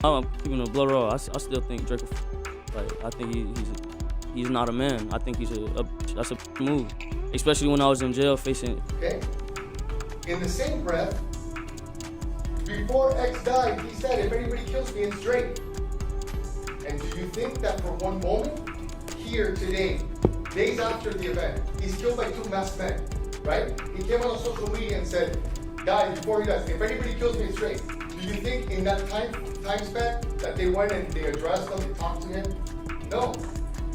I'm keeping the blood raw. I still think Drake, like, I think he's not a man. I think that's a move, especially when I was in jail facing. Okay. In the same breath, before X died, he said, "If anybody kills me, it's Drake." And do you think that for one moment, here today, days after the event, he's killed by two masked men, right? He came on social media and said, "Guys, before he dies, if anybody kills me, it's Drake." Do you think in that time span that they went and they addressed him, they talked to him? No.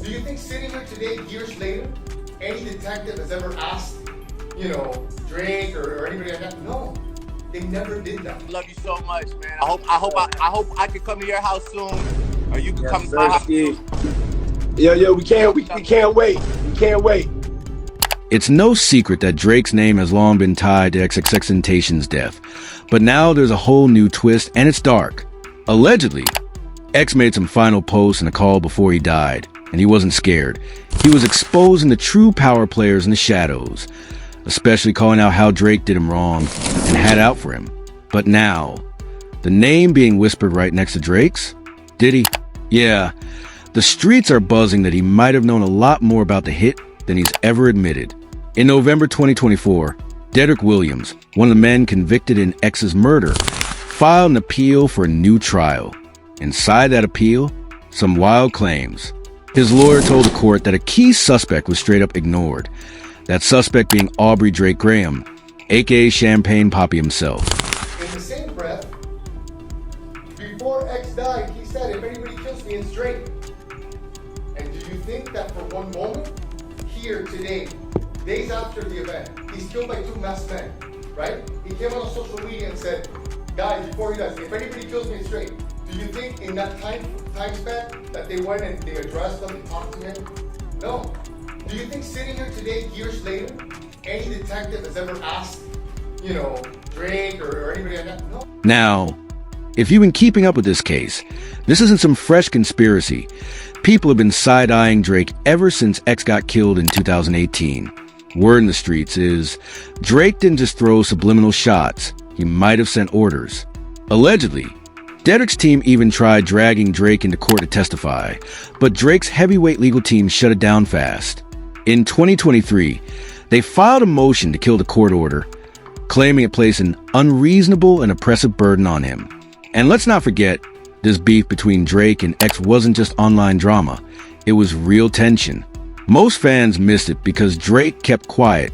Do you think sitting here today, years later, any detective has ever asked, Drake or anybody like that? No. They never did that. Love you so much, man. I hope I can come to your house soon, or you can come to my house soon. Yo, we can't wait. We can't wait. It's no secret that Drake's name has long been tied to XXXTentacion's death, but now there's a whole new twist, and it's dark. Allegedly, X made some final posts and a call before he died, and he wasn't scared. He was exposing the true power players in the shadows, especially calling out how Drake did him wrong and had out for him. But now, the name being whispered right next to Drake's? Diddy? Yeah, the streets are buzzing that he might have known a lot more about the hit than he's ever admitted. In November 2024, Dedrick Williams, one of the men convicted in X's murder, filed an appeal for a new trial. Inside that appeal, some wild claims. His lawyer told the court that a key suspect was straight up ignored. That suspect being Aubrey Drake Graham, aka Champagne Papi himself. In the same breath, before X died, he said, "If anybody kills me, it's Drake." And do you think that for one moment, here today, days after the event, he's killed by two masked men, right? He came on social media and said, "Guys, before he dies, if anybody kills me, it's Drake." Do you think in that time span that they went and they addressed him, they talked to him? No. Do you think sitting here today, years later, any detective has ever asked, Drake or anybody like that? No. Now, if you've been keeping up with this case, this isn't some fresh conspiracy. People have been side-eyeing Drake ever since X got killed in 2018. Word in the streets is Drake didn't just throw subliminal shots. He might have sent orders. Allegedly, Dedrick's team even tried dragging Drake into court to testify, but Drake's heavyweight legal team shut it down fast. In 2023, they filed a motion to kill the court order, claiming it placed an unreasonable and oppressive burden on him. And let's not forget, this beef between Drake and X wasn't just online drama. It was real tension. Most fans missed it because Drake kept quiet,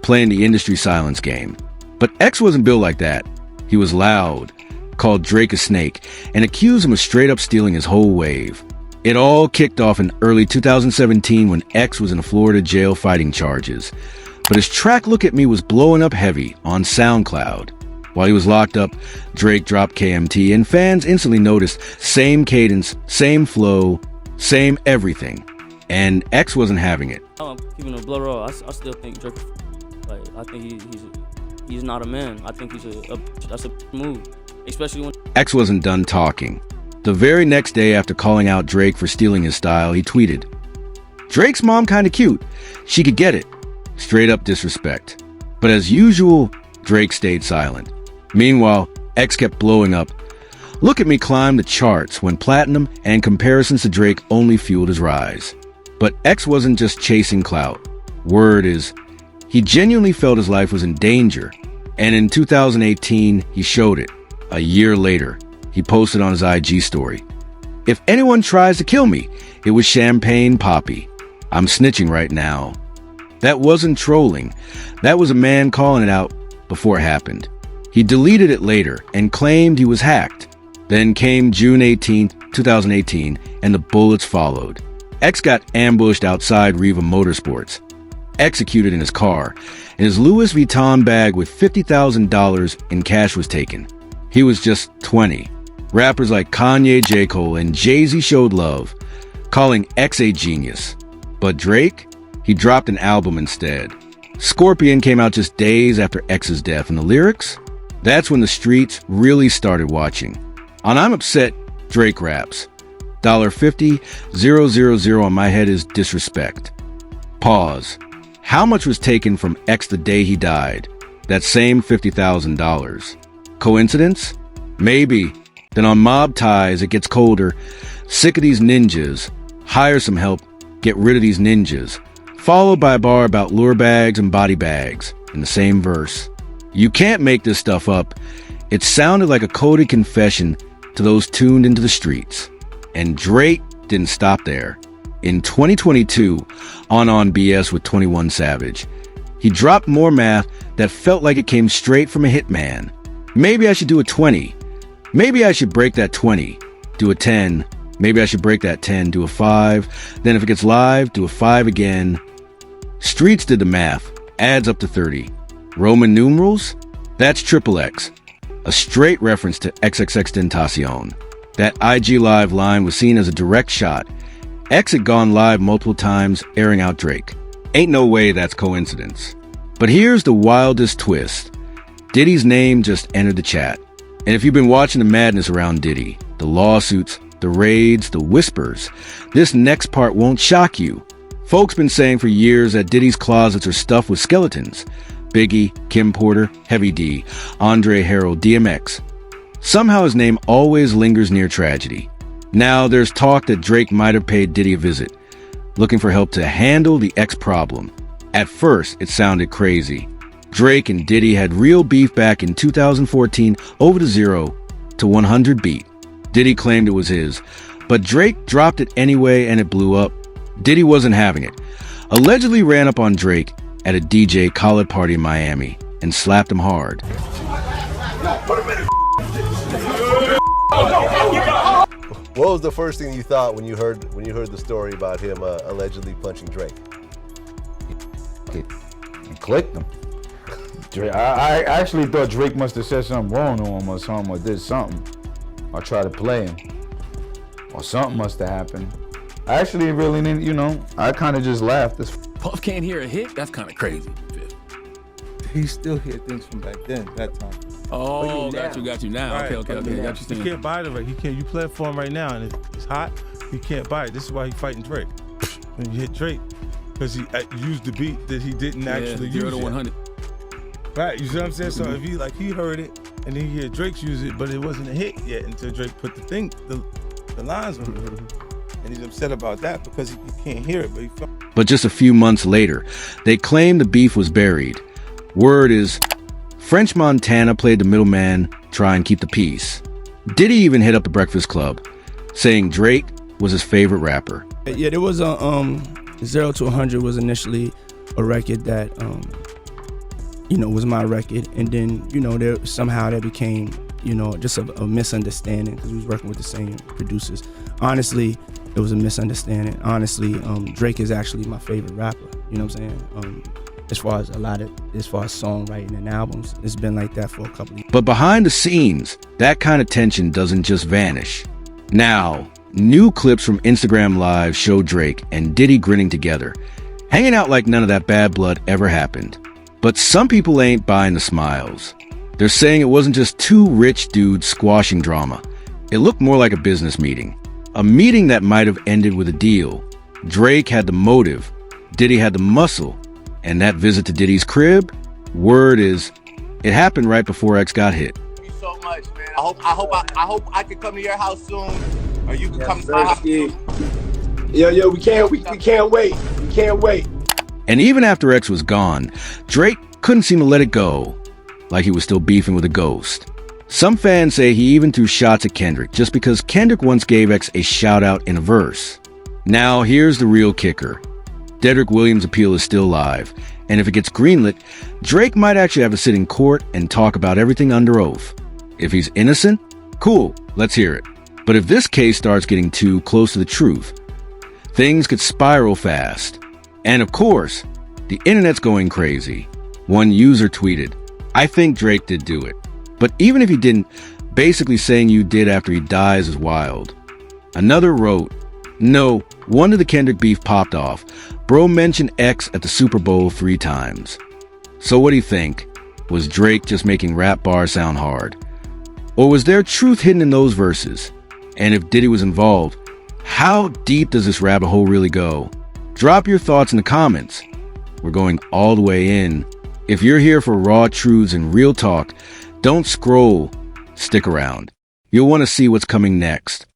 playing the industry silence game. But X wasn't built like that. He was loud, called Drake a snake, and accused him of straight up stealing his whole wave. It all kicked off in early 2017 when X was in a Florida jail fighting charges. But his track Look At Me was blowing up heavy on SoundCloud. While he was locked up, Drake dropped KMT, and fans instantly noticed same cadence, same flow, same everything. And X wasn't having it. I'm keeping the blood raw. I still think Drake, like, I think he's not a man. I think that's a move, especially when X wasn't done talking. The very next day after calling out Drake for stealing his style, he tweeted, "Drake's mom kinda cute. She could get it." Straight up disrespect. But as usual, Drake stayed silent. Meanwhile, X kept blowing up. Look At Me climbed the charts when platinum and comparisons to Drake only fueled his rise. But X wasn't just chasing clout. Word is, he genuinely felt his life was in danger. And in 2018, he showed it. A year later, he posted on his IG story, "If anyone tries to kill me, it was Champagne Papi. I'm snitching right now." That wasn't trolling. That was a man calling it out before it happened. He deleted it later and claimed he was hacked. Then came June 18th, 2018, and the bullets followed. X got ambushed outside Riva Motorsports, executed in his car, and his Louis Vuitton bag with $50,000 in cash was taken. He was just 20. Rappers like Kanye, J. Cole, and Jay-Z showed love, calling X a genius. But Drake? He dropped an album instead. Scorpion came out just days after X's death, and the lyrics? That's when the streets really started watching. On I'm Upset, Drake raps, $50,000 on my head is disrespect. Pause. How much was taken from X the day he died? That same $50,000. Coincidence? Maybe, Then on Mob Ties, it gets colder. Sick of these ninjas. Hire some help. Get rid of these ninjas. Followed by a bar about lure bags and body bags in the same verse. You can't make this stuff up. It sounded like a coded confession to those tuned into the streets. And Drake didn't stop there. In 2022, on BS with 21 Savage, he dropped more math that felt like it came straight from a hitman. Maybe I should do a 20. Maybe I should break that 20. Do a 10. Maybe I should break that 10. Do a 5. Then if it gets live, do a 5 again. Streets did the math. Adds up to 30. Roman numerals? That's XXX. A straight reference to XXXTentacion. That IG Live line was seen as a direct shot. X had gone live multiple times, airing out Drake. Ain't no way that's coincidence. But here's the wildest twist. Diddy's name just entered the chat. And if you've been watching the madness around Diddy, the lawsuits, the raids, the whispers, this next part won't shock you. Folks been saying for years that Diddy's closets are stuffed with skeletons. Biggie, Kim Porter, Heavy D, Andre Harrell, DMX. Somehow his name always lingers near tragedy. Now there's talk that Drake might have paid Diddy a visit, looking for help to handle the X problem. At first, it sounded crazy. Drake and Diddy had real beef back in 2014 over the 0 to 100 beat. Diddy claimed it was his, but Drake dropped it anyway and it blew up. Diddy wasn't having it. Allegedly ran up on Drake at a DJ Khaled party in Miami and slapped him hard. What was the first thing you thought when you heard the story about him allegedly punching Drake? It clicked him. I actually thought Drake must have said something wrong to him or something, or did something, or tried to play him, or something must have happened. I actually really didn't, I kind of just laughed. Puff can't hear a hit? That's kind of crazy. He still hear things from back then, that time. Oh, got you now. Right. Okay. Got you. You can't buy it right. You play it for him right now, and it's hot. You can't buy it. This is why he's fighting Drake. When you hit Drake, because he used the beat that he didn't actually use. 0 to 100. Right, you see what I'm saying? So if he heard it, and then he heard Drake's use it, but it wasn't a hit yet until Drake put the lines on it. And he's upset about that because he can't hear it. But just a few months later, they claimed the beef was buried. Word is, French Montana played the middleman, try and keep the peace. Diddy even hit up the Breakfast Club, saying Drake was his favorite rapper. Yeah, there was a 0 to 100 was initially a record that was my record, and then there somehow that became just a misunderstanding because we was working with the same producers. Honestly, it was a misunderstanding. Honestly, Drake is actually my favorite rapper. You know what I'm saying? As far as songwriting and albums, it's been like that for a couple of years. But behind the scenes, that kind of tension doesn't just vanish. Now, new clips from Instagram Live show Drake and Diddy grinning together, hanging out like none of that bad blood ever happened. But some people ain't buying the smiles. They're saying it wasn't just two rich dudes squashing drama. It looked more like a business meeting. A meeting that might have ended with a deal. Drake had the motive, Diddy had the muscle, and that visit to Diddy's crib, word is, it happened right before X got hit. Thank you so much, man. I hope I can come to your house soon, or you can come to my house soon. Yo, we can't wait. We can't wait. And even after X was gone, Drake couldn't seem to let it go, like he was still beefing with a ghost. Some fans say he even threw shots at Kendrick just because Kendrick once gave X a shout out in a verse. Now here's the real kicker. Dedrick Williams' appeal is still live, and if it gets greenlit, Drake might actually have to sit in court and talk about everything under oath. If he's innocent, cool, let's hear it. But if this case starts getting too close to the truth, things could spiral fast. And of course, the internet's going crazy. One user tweeted, "I think Drake did do it. But even if he didn't, basically saying you did after he dies is wild." Another wrote, "No, one of the Kendrick beef popped off. Bro mentioned X at the Super Bowl 3 times. So what do you think? Was Drake just making rap bars sound hard? Or was there truth hidden in those verses? And if Diddy was involved, how deep does this rabbit hole really go? Drop your thoughts in the comments. We're going all the way in. If you're here for raw truths and real talk, don't scroll. Stick around. You'll want to see what's coming next.